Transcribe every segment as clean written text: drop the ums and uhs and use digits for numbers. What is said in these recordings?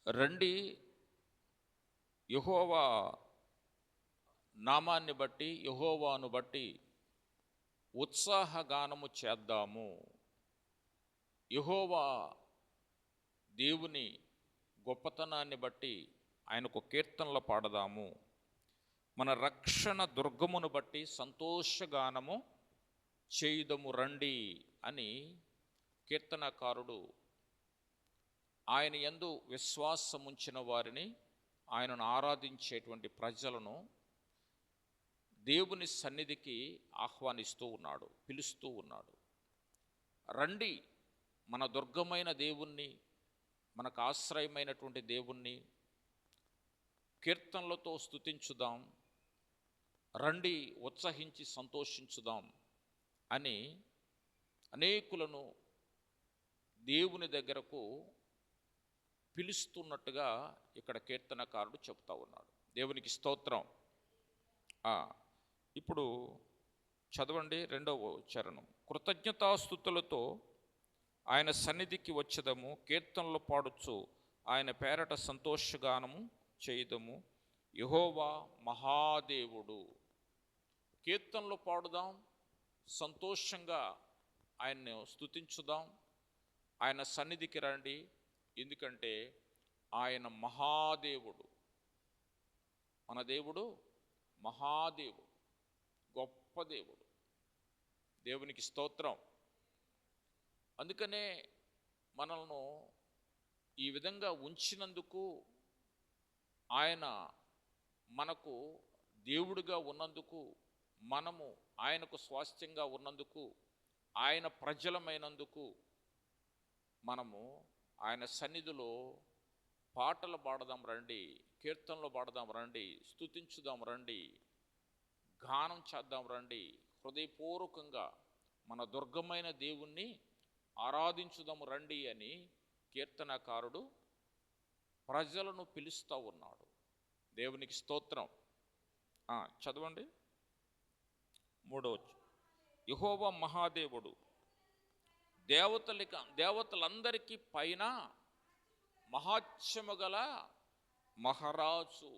రండి యెహోవా నామాన్ని బట్టి యెహోవాను బట్టి ఉత్సాహగానము చేద్దాము. యెహోవా దేవుని గొప్పతనాన్ని బట్టి ఆయనకు కీర్తనలు పాడదాము. మన రక్షణ దుర్గమును బట్టి సంతోషగానము చేయుదము రండి అని కీర్తనకారుడు ఆయన యందు విశ్వాసముంచిన వారిని, ఆయనను ఆరాధించేటువంటి ప్రజలను దేవుని సన్నిధికి ఆహ్వానిస్తూ ఉన్నాడు, పిలుస్తూ ఉన్నాడు. రండి, మన దుర్గమైన దేవుణ్ణి, మనకు ఆశ్రయమైనటువంటి దేవుణ్ణి కీర్తనలతో స్తుతించుదాం, రండి ఉత్సహించి సంతోషించుదాం అని అనేకులను దేవుని దగ్గరకు పిలుస్తున్నట్టుగా ఇక్కడ కీర్తనకారుడు చెప్తా ఉన్నాడు. దేవునికి స్తోత్రం. ఇప్పుడు చదవండి 2వ చరణం. కృతజ్ఞతాస్తుతులతో ఆయన సన్నిధికి వచ్చేదము, కీర్తనలు పాడుచు ఆయన పేరట సంతోషగానము చేయుదము. యెహోవా మహాదేవుడు. కీర్తనలు పాడుదాం, సంతోషంగా ఆయన్ను స్తుతించుదాం, ఆయన సన్నిధికి రండి. ఎందుకంటే ఆయన మహాదేవుడు. మన దేవుడు మహాదేవుడు, గొప్ప దేవుడు. దేవునికి స్తోత్రం. అందుకనే మనల్ని ఈ విధంగా ఉంచినందుకు, ఆయన మనకు దేవుడిగా ఉన్నందుకు, మనము ఆయనకు స్వాస్థ్యంగా ఉన్నందుకు, ఆయన ప్రజలమైనందుకు మనము ఆయన సన్నిధిలో పాటలు పాడదాం రండి, కీర్తనలు పాడదాం రండి, స్తుతించుదాం రండి, గానం చేద్దాం రండి, హృదయపూర్వకంగా మన దుర్గమైన దేవుణ్ణి ఆరాధించుదాము రండి అని కీర్తనకారుడు ప్రజలను పిలుస్తూ ఉన్నాడు. దేవునికి స్తోత్రం. చదవండి 3వ. యెహోవా మహాదేవుడు, దేవతలందరికీ పైన మహాత్మ్యము గల మహారాజు.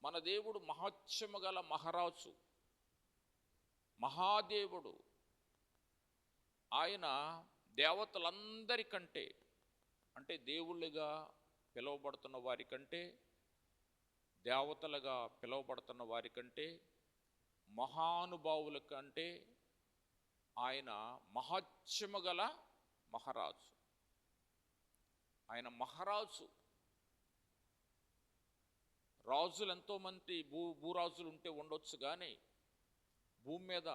మన దేవుడు మహాత్మ్యము గల మహారాజు, మహాదేవుడు. ఆయన దేవతలందరికంటే, అంటే దేవుళ్ళుగా పిలువబడుతున్న వారికంటే, దేవతలుగా పిలువబడుతున్న వారికంటే, మహానుభావుల కంటే ఆయన మహాత్మ్యము గల మహారాజు. ఆయన మహారాజు. రాజులు ఎంతోమంది భూరాజులు ఉంటే ఉండొచ్చు, కానీ భూమి మీద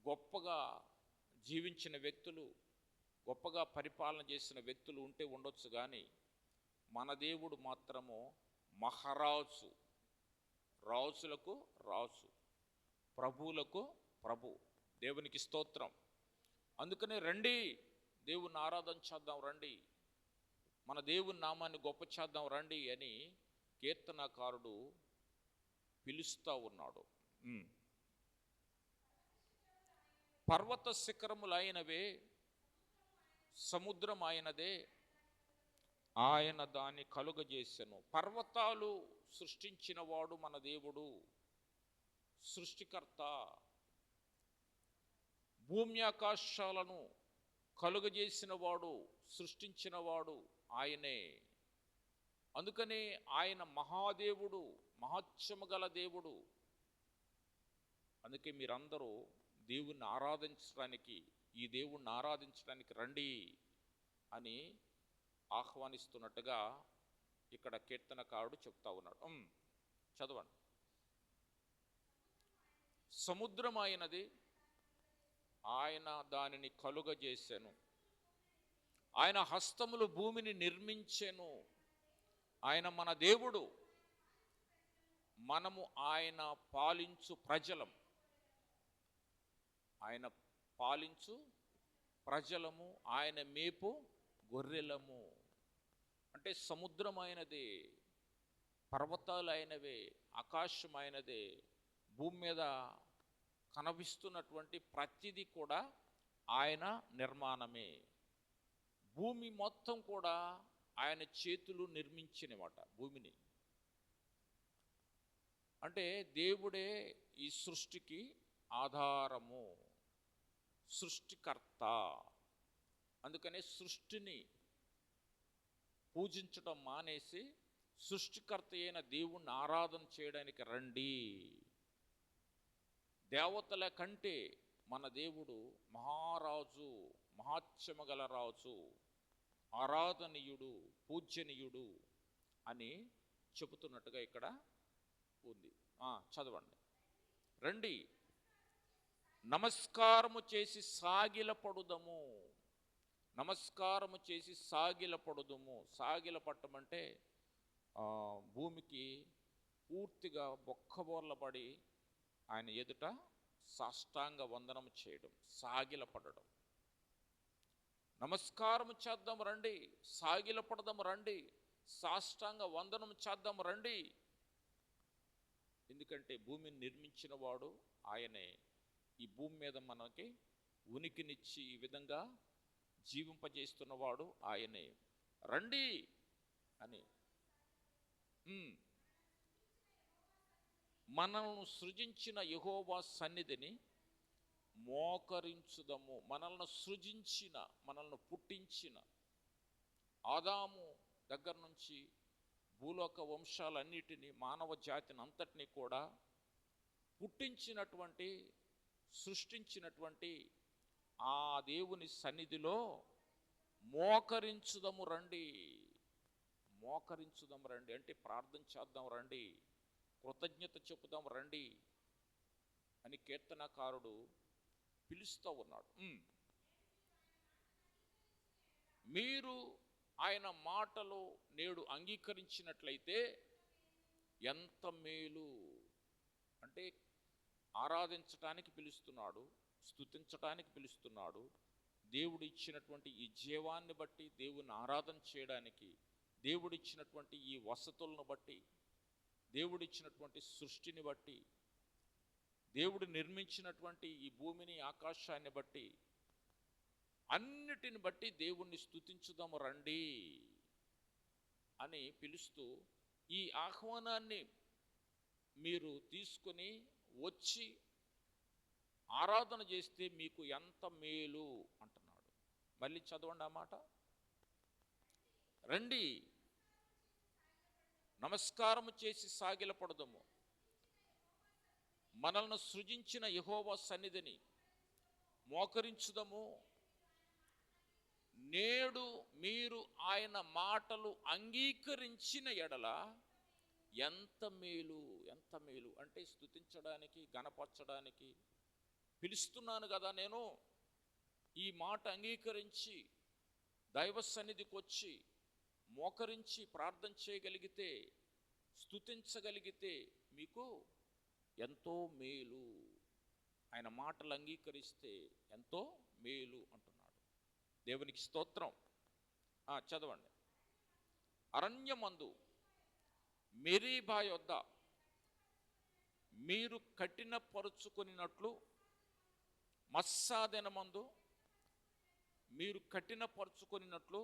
గొప్పగా జీవించిన వ్యక్తులు, గొప్పగా పరిపాలన చేసిన వ్యక్తులు ఉంటే ఉండొచ్చు, కానీ మన దేవుడు మాత్రము మహారాజు. రాజులకు రాజు, ప్రభువులకు ప్రభు. దేవునికి స్తోత్రం. అందుకనే రండి, దేవుని ఆరాధన చేద్దాం రండి, మన దేవుని నామాన్ని గొప్ప చేద్దాం రండి అని కీర్తనకారుడు పిలుస్తూ ఉన్నాడు. పర్వత శిఖరములైనవే, సముద్రం ఆయనదే, ఆయన దాన్ని కలుగజేసెను. పర్వతాలు సృష్టించిన వాడు మన దేవుడు, సృష్టికర్త. భూమి ఆకాశాలను కలుగజేసిన వాడు, సృష్టించిన వాడు ఆయనే. అందుకనే ఆయన మహాదేవుడు, మహాత్మ్యము గల దేవుడు. అందుకే మీరందరూ దేవుణ్ణి ఆరాధించడానికి, ఈ దేవుణ్ణి ఆరాధించడానికి రండి అని ఆహ్వానిస్తున్నట్టుగా ఇక్కడ కీర్తనకారుడు చెప్తా ఉన్నాడు. చదవండి. సముద్రం ఆయనది, ఆయన దానిని కలుగజేసెను. ఆయన హస్తములు భూమిని నిర్మించెను. ఆయన మన దేవుడు, మనము ఆయన పాలించు ప్రజలం. ఆయన పాలించు ప్రజలము, ఆయన మేపు గొర్రెలము. అంటే సముద్రం ఆయనదే, పర్వతాలు ఆయనవే, ఆకాశం ఆయనదే, భూమి మీద కనిపిస్తున్నటువంటి ప్రతిదీ కూడా ఆయన నిర్మాణమే. భూమి మొత్తం కూడా ఆయన చేతులు నిర్మించినమాట. భూమిని అంటే దేవుడే ఈ సృష్టికి ఆధారము, సృష్టికర్త. అందుకనే సృష్టిని పూజించడం మానేసి సృష్టికర్త అయిన దేవుణ్ణి ఆరాధన చేయడానికి రండి. దేవతల కంటే మన దేవుడు మహారాజు, మహాత్మ్యము గల రాజు, ఆరాధనీయుడు, పూజ్యనీయుడు అని చెబుతున్నట్టుగా ఇక్కడ ఉంది. చదవండి. రండి, నమస్కారము చేసి సాగిలపడుదము. నమస్కారము చేసి సాగిలపడుదము. సాగిలపట్టమంటే భూమికి పూర్తిగా బొక్కబోర్లపడి ఆయన ఎదుట సాష్టాంగ వందనం చేయడం, సాగిలపడడం. నమస్కారం చేద్దాం రండి, సాగిలపడదాం రండి, సాష్టాంగ వందనం చేద్దాం రండి. ఎందుకంటే భూమిని నిర్మించిన వాడు ఆయనే. ఈ భూమి మీద మనకి ఉనికినిచ్చి ఈ విధంగా జీవింపజేస్తున్నవాడు ఆయనే. రండి అని మనల్ని సృజించిన యెహోవా సన్నిధిని మోకరించుదము. మనల్ని సృజించిన, మనల్ని పుట్టించిన ఆదాము దగ్గర నుంచి భూలోక వంశాలన్నిటినీ, మానవ జాతిని అంతటినీ కూడా పుట్టించినటువంటి, సృష్టించినటువంటి ఆ దేవుని సన్నిధిలో మోకరించుదము రండి. మోకరించుదాం రండి అంటే ప్రార్థన చేద్దాం రండి, కృతజ్ఞత చెప్పుదాం రండి అని కీర్తనకారుడు పిలుస్తూ ఉన్నాడు. మీరు ఆయన మాటలు నేడు అంగీకరించినట్లయితే ఎంత మేలు. అంటే ఆరాధించటానికి పిలుస్తున్నాడు, స్తుతించటానికి పిలుస్తున్నాడు. దేవుడు ఇచ్చినటువంటి ఈ జీవాన్ని బట్టి దేవుని ఆరాధన చేయడానికి, దేవుడిచ్చినటువంటి ఈ వసతులను బట్టి, దేవుడిచ్చినటువంటి సృష్టిని బట్టి, దేవుడు నిర్మించినటువంటి ఈ భూమిని, ఆకాశాన్ని బట్టి, అన్నిటిని బట్టి దేవుణ్ణి స్తుతించుదాము రండి అని పిలుస్తూ, ఈ ఆహ్వానాన్ని మీరు తీసుకొని వచ్చి ఆరాధన చేస్తే మీకు ఎంత మేలు అంటున్నాడు. మళ్ళీ చదవండి ఆ మాట. రండి, నమస్కారము చేసి సాగిలపడదము. మనల్ని సృజించిన యెహోవా సన్నిధిని మోకరించుదము. నేడు మీరు ఆయన మాటలు అంగీకరించిన ఎడల ఎంత మేలు, ఎంత మేలు. అంటే స్తుతించడానికి, గణపరచడానికి పిలుస్తున్నాను కదా నేను. ఈ మాట అంగీకరించి దైవ సన్నిధికి వచ్చి మోకరించి ప్రార్థన చేయగలిగితే, స్తుతించగలిగితే మీకు ఎంతో మేలు. ఆయన మాటలు అంగీకరిస్తే ఎంతో మేలు అంటున్నాడు. దేవునికి స్తోత్రం. చదవండి. అరణ్యమందు మెరీబా యొద్ద మీరు కఠినపరుచుకొనినట్లు, మస్సా దినమందు మీరు కఠినపరుచుకొనినట్లు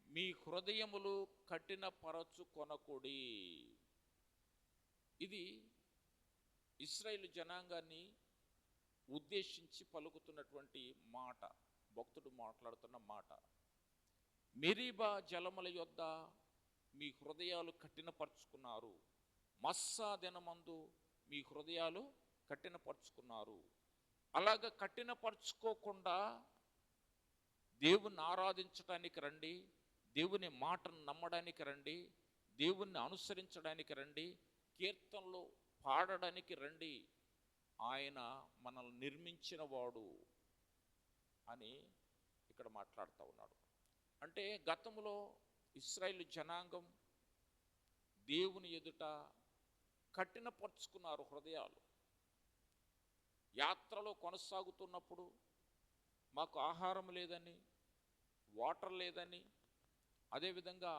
మీ హృదయములు కఠినపరచుకొనకుడి. ఇది ఇశ్రాయేలు జనాంగాన్ని ఉద్దేశించి పలుకుతున్నటువంటి మాట, భక్తుడు మాట్లాడుతున్న మాట. మెరీబా జలముల యొద్ద మీ హృదయాలు కఠినపరుచుకున్నారు, మస్సా దినమందు మీ హృదయాలు కఠినపరుచుకున్నారు. అలాగ కఠినపరుచుకోకుండా దేవుణ్ణి ఆరాధించడానికి రండి, దేవుని మాటను నమ్మడానికి రండి, దేవుణ్ణి అనుసరించడానికి రండి, కీర్తనలు పాడడానికి రండి. ఆయన మనల్ని నిర్మించిన వాడు అని ఇక్కడ మాట్లాడుతూ ఉన్నాడు. అంటే గతంలో ఇశ్రాయేలు జనాంగం దేవుని ఎదుట కఠినపరుచుకున్నారు హృదయాలు. యాత్రలో కొనసాగుతున్నప్పుడు మాకు ఆహారం లేదని, వాటర్ లేదని, అదేవిధంగా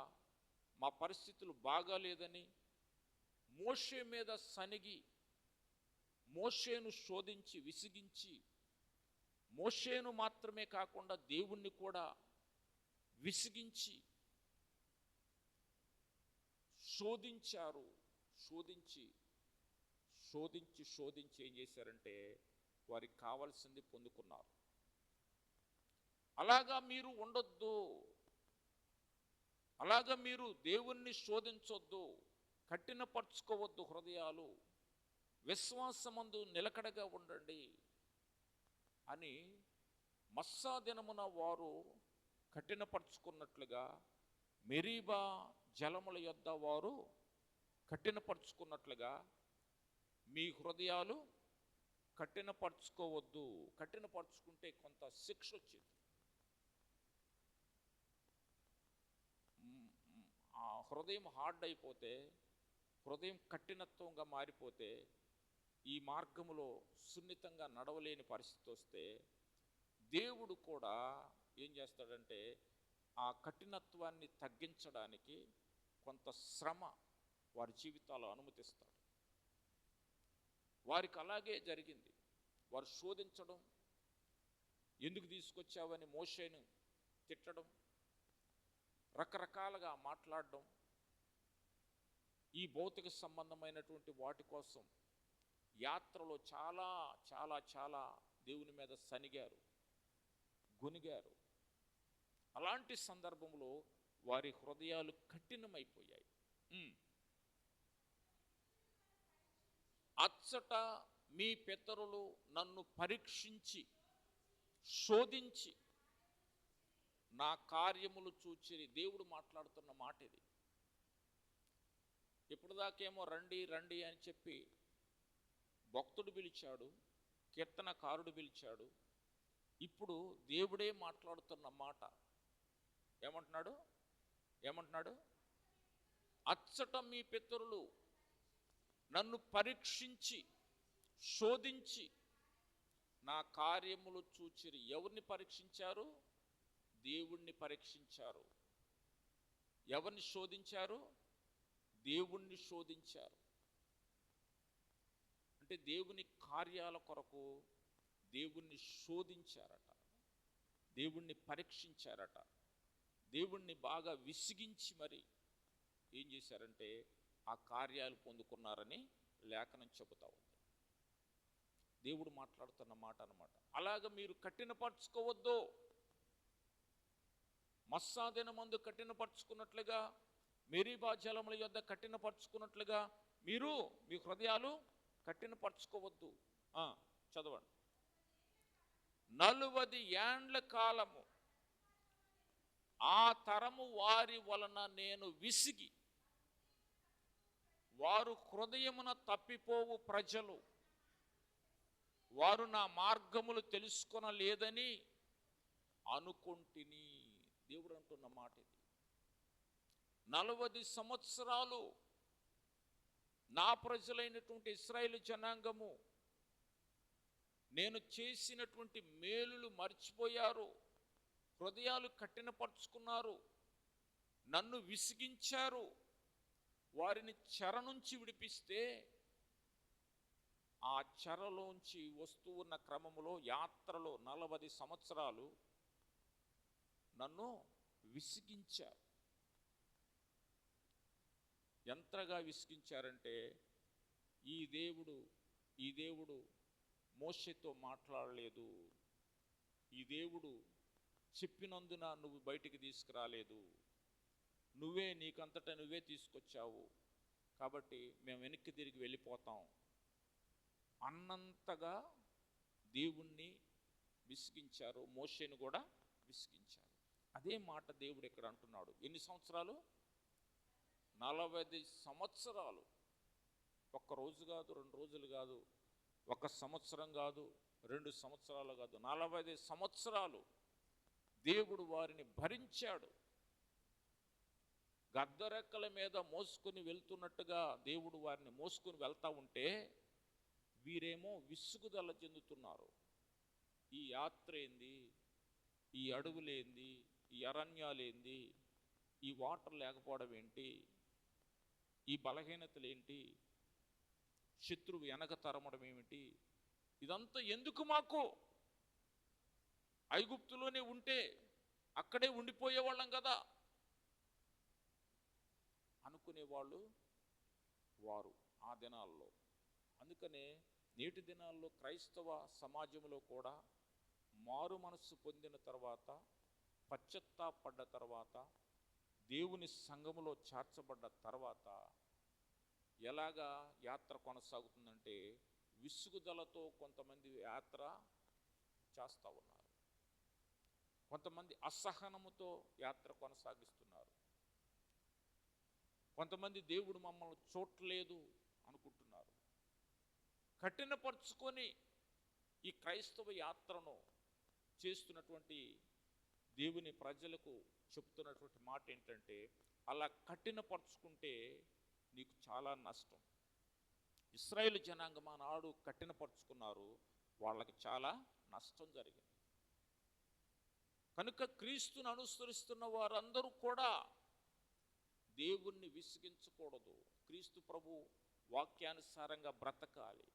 మా పరిస్థితులు బాగాలేదని మోషే మీద సనిగి, మోషేను శోధించి విసిగించి, మోషేను మాత్రమే కాకుండా దేవుణ్ణి కూడా విసిగించి శోధించారు. శోధించి శోధించి శోధించి ఏం చేశారంటే వారికి కావాల్సింది పొందుకున్నారు. అలాగా మీరు ఉండొద్దు. అలాగా మీరు దేవుణ్ణి శోధించొద్దు, కఠినపరుచుకోవద్దు హృదయాలు, విశ్వాసమందు నిలకడగా ఉండండి అని మస్సా దినమున వారు కఠినపరుచుకున్నట్లుగా, మెరీబా జలముల యొద్ద వారు కఠినపరుచుకున్నట్లుగా మీ హృదయాలు కఠినపరుచుకోవద్దు. కఠినపరుచుకుంటే కొంత శిక్ష వచ్చింది. ఆ హృదయం హార్డ్ అయిపోతే, హృదయం కఠినత్వంగా మారిపోతే, ఈ మార్గములో సున్నితంగా నడవలేని పరిస్థితి వస్తే దేవుడు కూడా ఏం చేస్తాడంటే ఆ కఠినత్వాన్ని తగ్గించడానికి కొంత శ్రమ వారి జీవితాల్లో అనుమతిస్తాడు. వారికి అలాగే జరిగింది. వారు శోధించడం, ఎందుకు తీసుకొచ్చావని మోషేను తిట్టడం, రకరకాలుగా మాట్లాడడం, ఈ భౌతిక సంబంధమైనటువంటి వాటి కోసం యాత్రలో చాలా చాలా చాలా దేవుని మీద సనిగారు, గొనిగారు. అలాంటి సందర్భంలో వారి హృదయాలు కఠినమైపోయాయి. అచ్చట మీ పితరులు నన్ను పరీక్షించి శోధించి నా కార్యములు చూచిరి. దేవుడు మాట్లాడుతున్న మాట ఇది. ఇప్పుడు దాకేమో రండి రండి అని చెప్పి భక్తుడు పిలిచాడు, కీర్తనకారుడు పిలిచాడు. ఇప్పుడు దేవుడే మాట్లాడుతున్న మాట. ఏమంటున్నాడు? అచ్చట మీ పితరులు నన్ను పరీక్షించి శోధించి నా కార్యములు చూచిరి. ఎవరిని పరీక్షించారు? దేవుణ్ణి పరీక్షించారు. ఎవరిని శోధించారు? దేవుణ్ణి శోధించారు. అంటే దేవుని కార్యాల కొరకు దేవుణ్ణి శోధించారట, దేవుణ్ణి పరీక్షించారట, దేవుణ్ణి బాగా విసిగించి మరి ఏం చేశారంటే ఆ కార్యాలు పొందుకున్నారని లేఖనం చెబుతా ఉంది. దేవుడు మాట్లాడుతున్న మాట అన్నమాట. అలాగ మీరు కఠినపరుచుకోవద్దు. మస్సా దినమందు కఠినపరుచుకున్నట్లుగా, మెరీబా జలముల యొద్ద కఠినపరుచుకున్నట్లుగా మీరు మీ హృదయాలు కఠినపరుచుకోవద్దు. చదవండి. 40 ఏండ్ల కాలము ఆ తరము వారి వలన నేను విసిగి, వారు హృదయమున తప్పిపోవు ప్రజలు, వారు నా మార్గములు తెలుసుకొనలేదని అనుకొంటిని. దేవుడు అంటున్న మాట ఇది. 40 సంవత్సరాలు నా ప్రజలైనటువంటి ఇశ్రాయేలు జనాంగము నేను చేసినటువంటి మేలులు మర్చిపోయారు, హృదయాలు కఠినపరుచుకున్నారు, నన్ను విసిగించారు. వారిని చెర నుంచి విడిపిస్తే ఆ చెరలోంచి వస్తూ ఉన్న క్రమములో యాత్రలో 40 సంవత్సరాలు నన్ను విసిగించారు. ఎంతగా విసిగించారంటే ఈ దేవుడు మోషేతో మాట్లాడలేదు, ఈ దేవుడు చెప్పినందున నువ్వు బయటికి తీసుకురాలేదు, నువ్వే నీకంతటా నువ్వే తీసుకొచ్చావు, కాబట్టి మేము వెనక్కి తిరిగి వెళ్ళిపోతాం అన్నంతగా దేవుణ్ణి విసిగించారు. మోషేను కూడా విసిగించారు. అదే మాట దేవుడు ఇక్కడ అంటున్నాడు. ఎన్ని సంవత్సరాలు? 40 సంవత్సరాలు. ఒక్క రోజు కాదు, 2 రోజులు కాదు, 1 సంవత్సరం కాదు, 2 సంవత్సరాలు కాదు, 40 సంవత్సరాలు దేవుడు వారిని భరించాడు. గద్దరెక్కల మీద మోసుకుని వెళ్తున్నట్టుగా దేవుడు వారిని మోసుకుని వెళ్తా ఉంటే వీరేమో విసుగుదల చెందుతున్నారు. ఈ యాత్ర ఏంది, ఈ అడవులేంది, ఈ అరణ్యాలేంది, ఈ వాటర్ లేకపోవడం ఏంటి, ఈ బలహీనతలేంటి, శత్రువు వెనక తరమడం ఏమిటి, ఇదంతా ఎందుకు మాకు? ఐగుప్తులోనే ఉంటే అక్కడే ఉండిపోయేవాళ్ళం కదా అనుకునేవాళ్ళు వారు ఆ దినాల్లో. అందుకనే నేటి దినాల్లో క్రైస్తవ సమాజంలో కూడా మారు మనస్సు పొందిన తర్వాత, పశ్చాత్తాపడ్డ తర్వాత, దేవుని సంఘములో చేర్చబడ్డ తర్వాత ఎలాగా యాత్ర కొనసాగుతుందంటే విసుగుదలతో కొంతమంది యాత్ర చేస్తూ ఉన్నారు, కొంతమంది అసహనముతో యాత్ర కొనసాగిస్తున్నారు, కొంతమంది దేవుడు మమ్మల్ని చూడలేదు అనుకుంటున్నారు. కఠినపరుచుకొని ఈ క్రైస్తవ యాత్రను చేస్తున్నటువంటి దేవుని ప్రజలకు చెప్తున్నటువంటి మాట ఏంటంటే, అలా కఠినపరుచుకుంటే నీకు చాలా నష్టం. ఇశ్రాయేలు జనాంగం ఆనాడు కఠినపరుచుకున్నారు, వాళ్ళకి చాలా నష్టం జరిగింది. కనుక క్రీస్తును అనుసరిస్తున్న వారందరూ కూడా దేవుణ్ణి విసిగించకూడదు. క్రీస్తు ప్రభు వాక్యానుసారంగా బ్రతకాలి,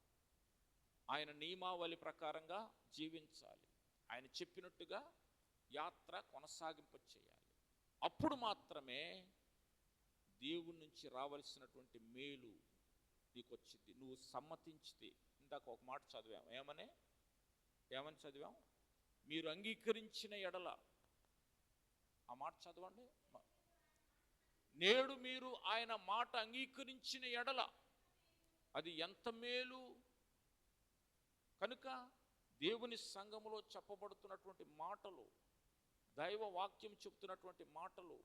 ఆయన నియమావళి ప్రకారంగా జీవించాలి, ఆయన చెప్పినట్టుగా యాత్ర కొనసాగింప చేయాలి. అప్పుడు మాత్రమే దేవుడి నుంచి రావలసినటువంటి మేలు నీకు వచ్చింది, నువ్వు సమ్మతించితే. ఇందాక ఒక మాట చదివాం, ఏమని చదివాం? మీరు అంగీకరించిన ఎడల, ఆ మాట చదవండి. నేడు మీరు ఆయన మాట అంగీకరించిన ఎడల అది ఎంత మేలు. కనుక దేవుని సంఘములో చెప్పబడుతున్నటువంటి మాటలు, దైవ వాక్యం చెప్తున్నటువంటి మాటలు,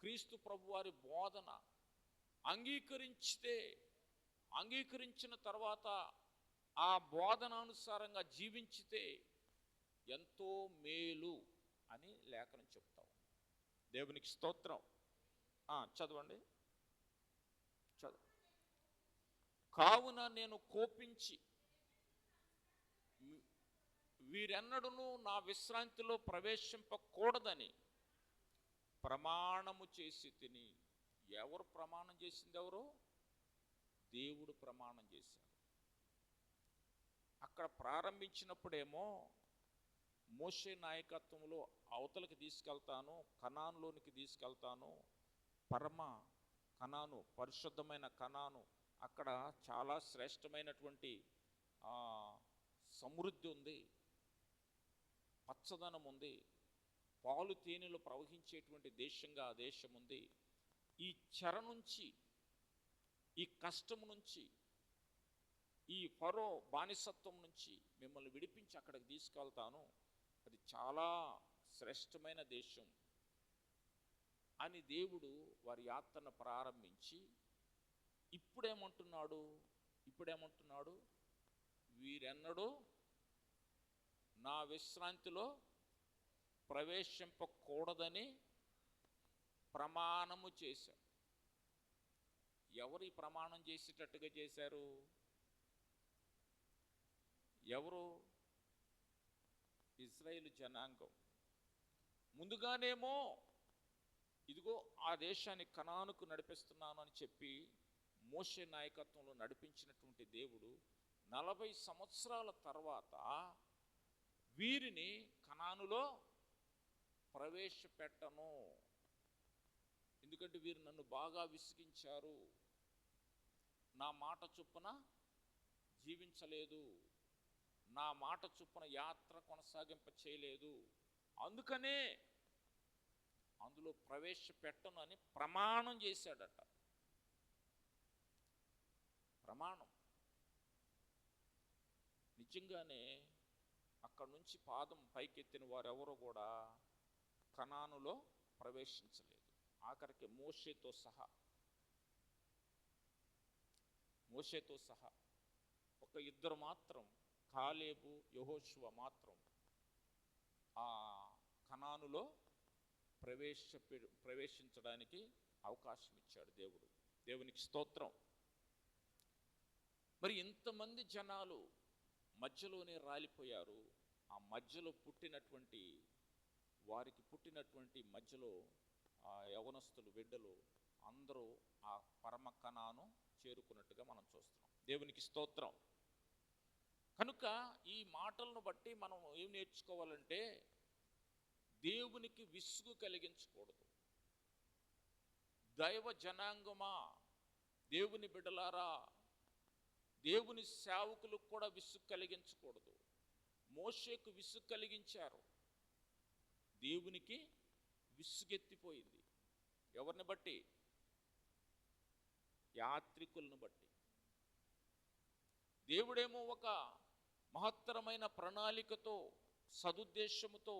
క్రీస్తు ప్రభువారి బోధన అంగీకరించిన తర్వాత ఆ బోధనానుసారంగా జీవించితే ఎంతో మేలు అని లేఖనం చెప్తాం. దేవునికి స్తోత్రం. చదవండి. కావున నేను కోపించి వీరెన్నడూను నా విశ్రాంతిలో ప్రవేశింపకూడదని ప్రమాణము చేసి తిని. ఎవరు ప్రమాణం చేసింది? ఎవరు? దేవుడు ప్రమాణం చేశాడు. అక్కడ ప్రారంభించినప్పుడేమో మోషే నాయకత్వంలో అవతలకి తీసుకెళ్తాను, కనానులోనికి తీసుకెళ్తాను, పరమ కనాను, పరిశుద్ధమైన కనాను, అక్కడ చాలా శ్రేష్టమైనటువంటి సమృద్ధి ఉంది, పచ్చదనం ఉంది, పాలు తేనెలు ప్రవహించేటువంటి దేశంగా ఆ దేశం ఉంది. ఈ చెర నుంచి, ఈ కష్టం నుంచి, ఈ ఫరో బానిసత్వం నుంచి మిమ్మల్ని విడిపించి అక్కడికి తీసుకెళ్తాను, అది చాలా శ్రేష్టమైన దేశం అని దేవుడు వారి యాత్రను ప్రారంభించి ఇప్పుడేమంటున్నాడు? వీరెన్నడూ నా విశ్రాంతిలో ప్రవేశింపకూడదని ప్రమాణము చేశారు. ఎవరు ఈ ప్రమాణం చేసేటట్టుగా చేశారు? ఎవరు? ఇశ్రాయేలు జనాంగం. ముందుగానేమో ఇదిగో ఆ దేశాన్ని కనానుకు నడిపిస్తున్నాను అని చెప్పి మోషే నాయకత్వంలో నడిపించినటువంటి దేవుడు 40 సంవత్సరాల తర్వాత వీరిని కనానులో ప్రవేశపెట్టను, ఎందుకంటే వీరు నన్ను బాగా విసిగించారు, నా మాట చొప్పున జీవించలేదు, నా మాట చొప్పున యాత్ర కొనసాగింప చేయలేదు, అందుకనే అందులో ప్రవేశపెట్టను అని ప్రమాణం చేశాడట. ప్రమాణం. నిజంగానే అక్కడి నుంచి పాదం పైకెత్తిన వారెవరూ కూడా కనానులో ప్రవేశించలేదు. ఆఖరికి మోషేతో సహా ఒక ఇద్దరు మాత్రం, కాలేబు, యెహోషువ మాత్రం ఆ కనానులో ప్రవేశించడానికి అవకాశం ఇచ్చాడు దేవుడు. దేవునికి స్తోత్రం. మరి ఇంతమంది జనాలు మధ్యలోనే రాలిపోయారు. ఆ మధ్యలో వారికి పుట్టినటువంటి మధ్యలో ఆ యవనస్తులు, బిడ్డలు అందరూ ఆ పరమ కనాను చేరుకున్నట్టుగా మనం చూస్తున్నాం. దేవునికి స్తోత్రం. కనుక ఈ మాటలను బట్టి మనం ఏం నేర్చుకోవాలంటే, దేవునికి విసుగు కలిగించకూడదు. దైవ జనాంగమా, దేవుని బిడ్డలారా, దేవుని సేవకులకు కూడా విసుగు కలిగించకూడదు. మోషేకు విసుగు కలిగించారు, దేవునికి విసుగెత్తిపోయింది. ఎవరిని బట్టి? యాత్రికులను బట్టి. దేవుడేమో ఒక మహత్తరమైన ప్రణాళికతో, సదుద్దేశముతో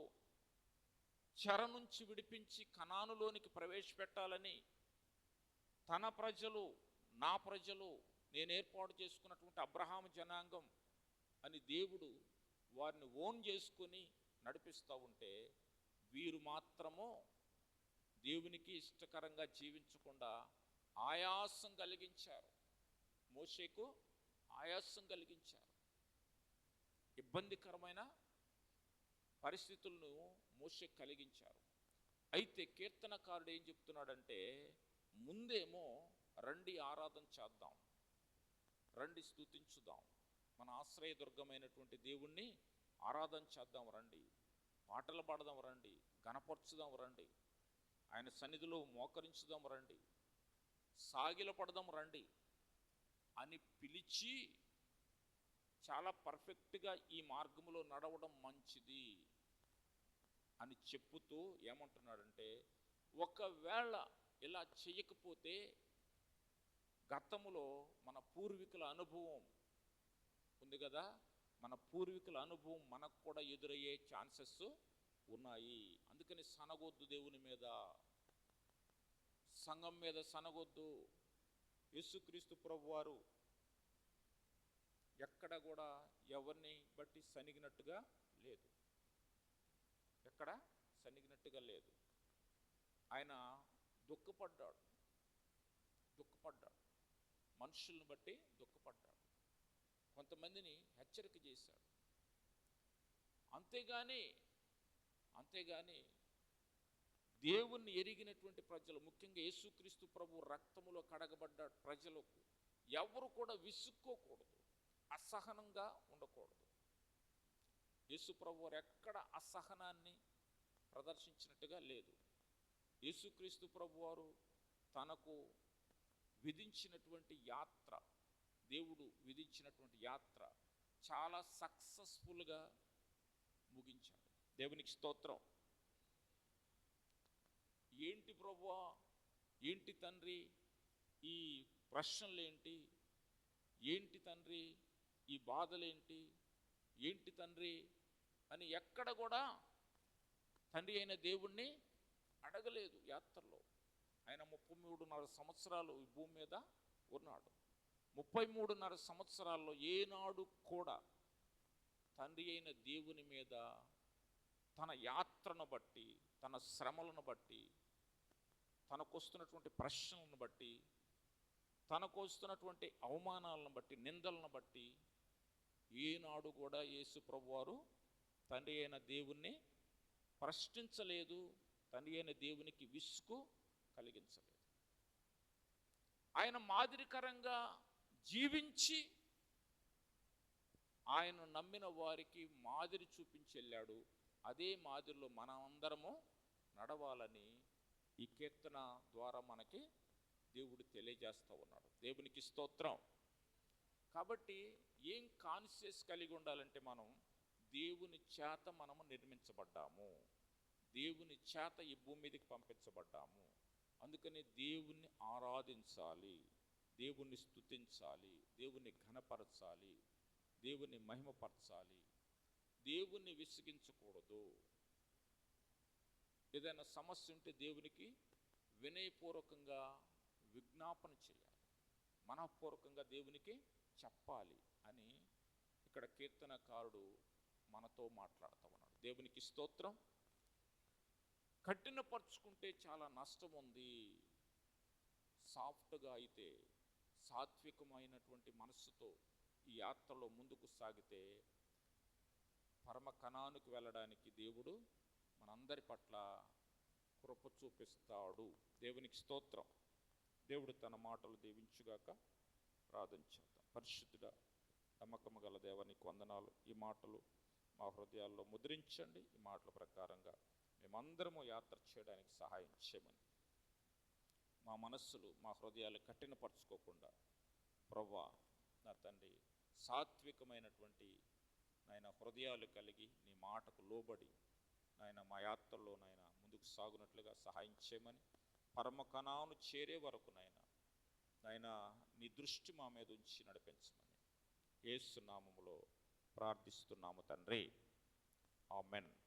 చెర నుంచి విడిపించి కనానులోనికి ప్రవేశపెట్టాలని తన ప్రజలు, నా ప్రజలు, నేను ఏర్పాటు చేసుకున్నటువంటి అబ్రహాము జనాంగం అని దేవుడు వారిని ఓన్ చేసుకుని నడిపిస్తూ ఉంటే, వీరు మాత్రము దేవునికి ఇష్టకరంగా జీవించకుండా ఆయాసం కలిగించారు. మోషేకు ఆయాసం కలిగించారు. ఇబ్బందికరమైన పరిస్థితులను మోషే కలిగించారు. అయితే కీర్తనకారుడు ఏం చెప్తున్నాడంటే, ముందేమో రండి ఆరాధన చేద్దాం, రండి స్తుతించుదాం, మన ఆశ్రయదుర్గమైనటువంటి దేవుణ్ణి ఆరాధన చేద్దాం రండి, పాటలు పాడదాం రండి, గణపరచుదాం రండి, ఆయన సన్నిధిలో మోకరించుదాం రండి, సాగిలపడదాం రండి అని పిలిచి చాలా పర్ఫెక్ట్గా ఈ మార్గంలో నడవడం మంచిది అని చెప్పుతూ ఏమంటున్నాడంటే, ఒకవేళ ఇలా చేయకపోతే గతములో మన పూర్వీకుల అనుభవం ఉంది కదా, మన పూర్వీకుల అనుభవం మనకు కూడా ఎదురయ్యే ఛాన్సెస్ ఉన్నాయి. అందుకని సనగొద్దు, దేవుని మీద, సంఘం మీద సనగొద్దు. యేసుక్రీస్తు ప్రభువారు ఎక్కడ కూడా ఎవరిని బట్టి సనిగినట్టుగా లేదు, ఎక్కడ సనిగినట్టుగా లేదు. ఆయన దుఃఖపడ్డాడు, మనుషుల్ని బట్టి దుఃఖపడ్డాడు, కొంతమందిని హెచ్చరిక చేశాడు. అంతేగాని దేవుణ్ణి ఎరిగినటువంటి ప్రజలు, ముఖ్యంగా యేసుక్రీస్తు ప్రభు రక్తములో కడగబడ్డ ప్రజలకు ఎవరు కూడా విసుక్కోకూడదు, అసహనంగా ఉండకూడదు. యేసు ప్రభు వారు ఎక్కడ అసహనాన్ని ప్రదర్శించినట్టుగా లేదు. యేసుక్రీస్తు ప్రభు వారు తనకు విధించినటువంటి యాత్ర, దేవుడు విధించినటువంటి యాత్ర చాలా సక్సెస్ఫుల్గా ముగించాడు. దేవునికి స్తోత్రం. ఏంటి ప్రభువా, ఏంటి తండ్రి ఈ ప్రశ్నలేంటి, ఏంటి తండ్రి ఈ బాధలేంటి, ఏంటి తండ్రి అని ఎక్కడ కూడా తండ్రి అయిన దేవుణ్ణి అడగలేదు. యాత్రలో ఆయన 33.5 సంవత్సరాలు ఈ భూమి మీద ఉన్నాడు. 33.5 సంవత్సరాల్లో ఏనాడు కూడా తండ్రి అయిన దేవుని మీద తన యాత్రను బట్టి, తన శ్రమలను బట్టి, తనకు వస్తున్నటువంటి ప్రశ్నలను బట్టి, తనకు వస్తున్నటువంటి అవమానాలను బట్టి, నిందలను బట్టి ఏనాడు కూడా యేసు ప్రభువారు తండ్రి అయిన దేవుణ్ణి ప్రశ్నించలేదు, తండ్రి అయిన దేవునికి విసుగు కలిగించలేదు. ఆయన మాదిరికరంగా జీవించి ఆయన నమ్మిన వారికి మాదిరి చూపించి వెళ్ళాడు. అదే మాదిరిలో మనమందరము నడవాలని ఈ కీర్తన ద్వారా మనకి దేవుడు తెలియజేస్తూ ఉన్నాడు. దేవునికి స్తోత్రం. కాబట్టి ఏం కాన్షియస్ కలిగి ఉండాలంటే, మనం దేవుని చేత మనము నిర్మించబడ్డాము, దేవుని చేత ఈ భూమి మీదకి పంపించబడ్డాము. అందుకని దేవుణ్ణి ఆరాధించాలి, దేవుణ్ణి స్తుతించాలి, దేవుణ్ణి ఘనపరచాలి, దేవుణ్ణి మహిమపరచాలి, దేవుణ్ణి విసిగించకూడదు. ఏదైనా సమస్య ఉంటే దేవునికి వినయపూర్వకంగా విజ్ఞాపన చేయాలి, మనఃపూర్వకంగా దేవునికి చెప్పాలి అని ఇక్కడ కీర్తనకారుడు మనతో మాట్లాడుతూ ఉన్నాడు. దేవునికి స్తోత్రం. కఠినపరుచుకుంటే చాలా నష్టం ఉంది. సాఫ్ట్గా అయితే, సాత్వికమైనటువంటి మనస్సుతో ఈ యాత్రలో ముందుకు సాగితే పరమ కణానికి వెళ్ళడానికి దేవుడు మనందరి పట్ల కృప చూపిస్తాడు. దేవునికి స్తోత్రం. దేవుడు తన మాటలు దీవించుగాక. ప్రార్థన చేద్దాం. పరిశుద్ధుడా, నమ్మకము గల దేవా, నీకు వందనాలు. ఈ మాటలు మా హృదయాల్లో ముద్రించండి. ఈ మాటల ప్రకారంగా మేమందరము యాత్ర చేయడానికి సహాయం చేయమని, మా మనస్సులు మా హృదయాలు కఠినపరచుకోకుండా ప్రభువా నా తండ్రి సాత్వికమైనటువంటి నాయన హృదయాలు కలిగి నీ మాటకు లోబడి నాయన మా యాత్రలో నాయన ముందుకు సాగునట్లుగా సహాయం చేయమని, పరమకణాను చేరే వరకు నాయన నీ దృష్టి మా మీద ఉంచి నడిపించమని యేసు నామములో ప్రార్థిస్తున్నాము తండ్రి. ఆమెన్.